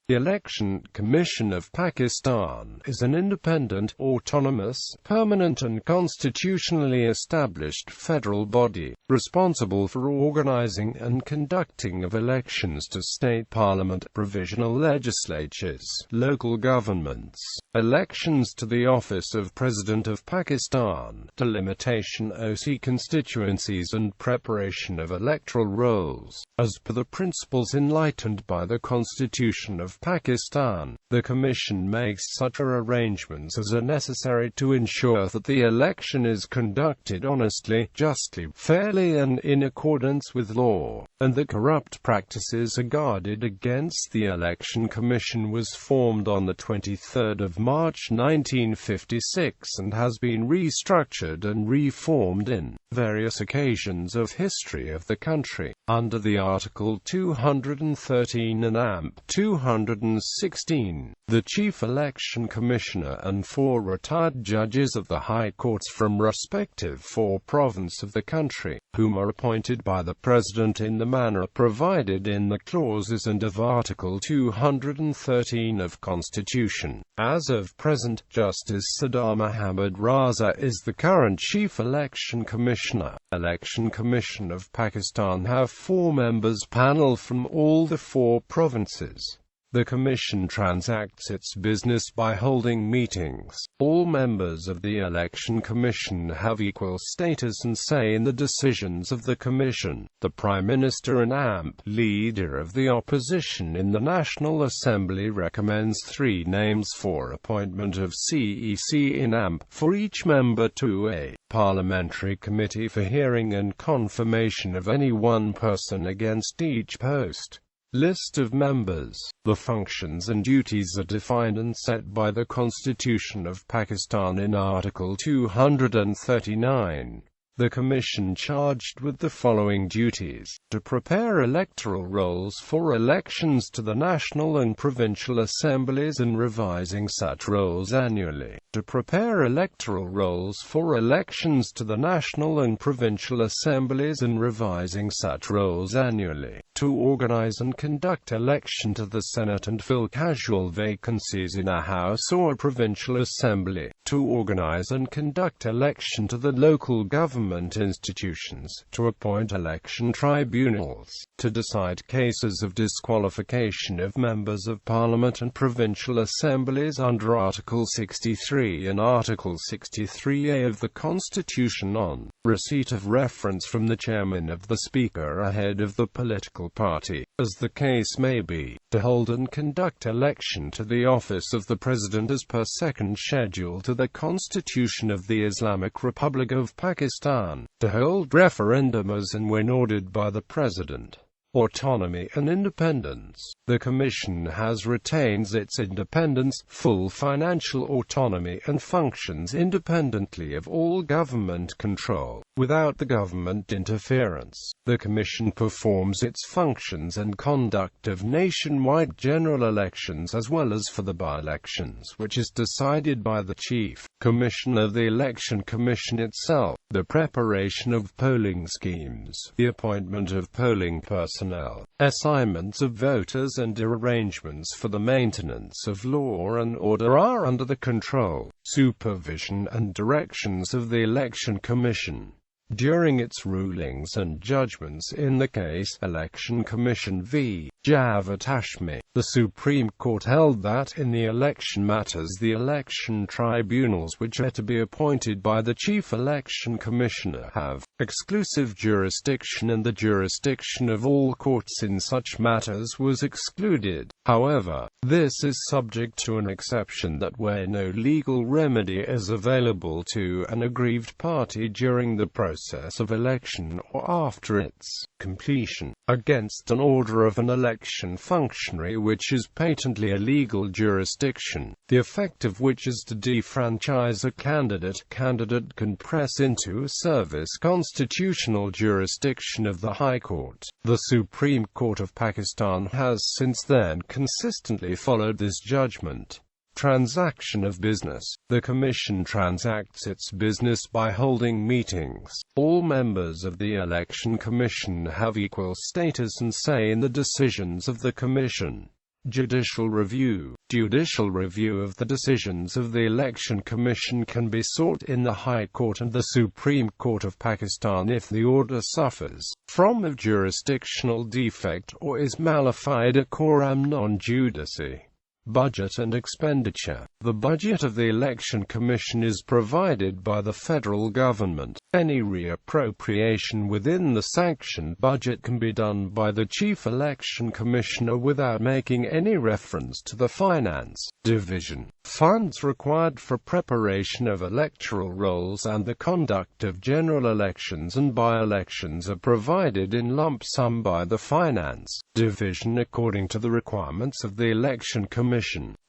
The Election Commission of Pakistan is an independent, autonomous, permanent and constitutionally established federal body, responsible for organizing and conducting of elections to state parliament, provisional legislatures, local governments, elections to the office of President of Pakistan, delimitation OC constituencies and preparation of electoral rolls, as per the principles enlightened by the Constitution of Pakistan. The Commission makes such arrangements as are necessary to ensure that the election is conducted honestly, justly, fairly and in accordance with law, and that corrupt practices are guarded against. The Election Commission was formed on the 23rd of March 1956 and has been restructured and reformed in various occasions of history of the country, under the Article 213 and Amp 216. The Chief Election Commissioner and 4 retired judges of the High Courts from respective 4 provinces of the country, whom are appointed by the President in the manner provided in the clauses and of Article 213 of Constitution. As of present, Justice Sardar Muhammad Raza is the current Chief Election Commissioner. Election Commission of Pakistan have 4 members panel from all the 4 provinces. The Commission transacts its business by holding meetings. All members of the Election Commission have equal status and say in the decisions of the Commission. The Prime Minister and AMP Leader of the Opposition in the National Assembly recommends 3 names for appointment of CEC in AMP, for each member to a parliamentary committee for hearing and confirmation of any one person against each post. List of members. The functions and duties are defined and set by the Constitution of Pakistan in Article 239. The Commission charged with the following duties: to prepare electoral rolls for elections to the national and provincial assemblies and revising such rolls annually, to prepare electoral rolls for elections to the national and provincial assemblies and revising such rolls annually, to organize and conduct election to the Senate and fill casual vacancies in a House or provincial assembly, to organize and conduct election to the local government institutions, to appoint election tribunals, to decide cases of disqualification of members of Parliament and provincial assemblies under Article 63 and Article 63A of the Constitution on receipt of reference from the chairman of the Speaker ahead of the political party, as the case may be, to hold and conduct election to the office of the President as per second schedule to the Constitution of the Islamic Republic of Pakistan, to hold referendum as and when ordered by the President. Autonomy and independence. The Commission has retains its independence, full financial autonomy and functions independently of all government control, without the government interference. The Commission performs its functions and conduct of nationwide general elections as well as for the by-elections, which is decided by the Chief Commissioner of the Election Commission itself. The preparation of polling schemes, the appointment of polling personnel, assignments of voters and arrangements for the maintenance of law and order are under the control, supervision and directions of the Election Commission. During its rulings and judgments in the case Election Commission v. Javad Hashmi, the Supreme Court held that in the election matters the election tribunals which are to be appointed by the Chief Election Commissioner have exclusive jurisdiction and the jurisdiction of all courts in such matters was excluded. However, this is subject to an exception that where no legal remedy is available to an aggrieved party during the process of election or after its completion, against an order of an election functionary which is patently a legal jurisdiction, the effect of which is to defranchise a candidate can press into service constitutional jurisdiction of the High Court. The Supreme Court of Pakistan has since then consistently followed this judgment. Transaction of business. The Commission transacts its business by holding meetings. All members of the Election Commission have equal status and say in the decisions of the Commission. Judicial review. Judicial review of the decisions of the Election Commission can be sought in the High Court and the Supreme Court of Pakistan if the order suffers from a jurisdictional defect or is malafide coram non judice. Budget and expenditure. The budget of the Election Commission is provided by the federal government. Any reappropriation within the sanctioned budget can be done by the Chief Election Commissioner without making any reference to the Finance Division. Funds required for preparation of electoral rolls and the conduct of general elections and by-elections are provided in lump sum by the Finance Division according to the requirements of the Election Commission.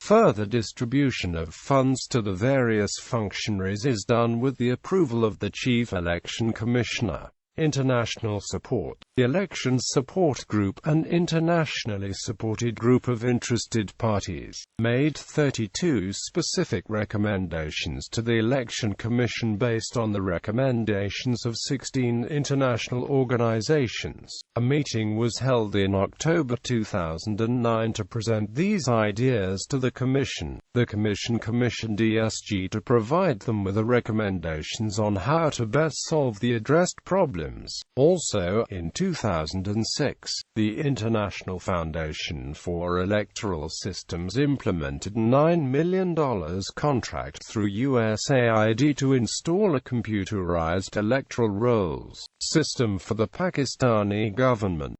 Further distribution of funds to the various functionaries is done with the approval of the Chief Election Commissioner. International support. The Elections Support Group, an internationally supported group of interested parties, made 32 specific recommendations to the Election Commission based on the recommendations of 16 international organizations. A meeting was held in October 2009 to present these ideas to the Commission. The Commission commissioned ESG to provide them with the recommendations on how to best solve the addressed problems. Also, in 2006, the International Foundation for Electoral Systems implemented a $9 million contract through USAID to install a computerized electoral rolls system for the Pakistani government.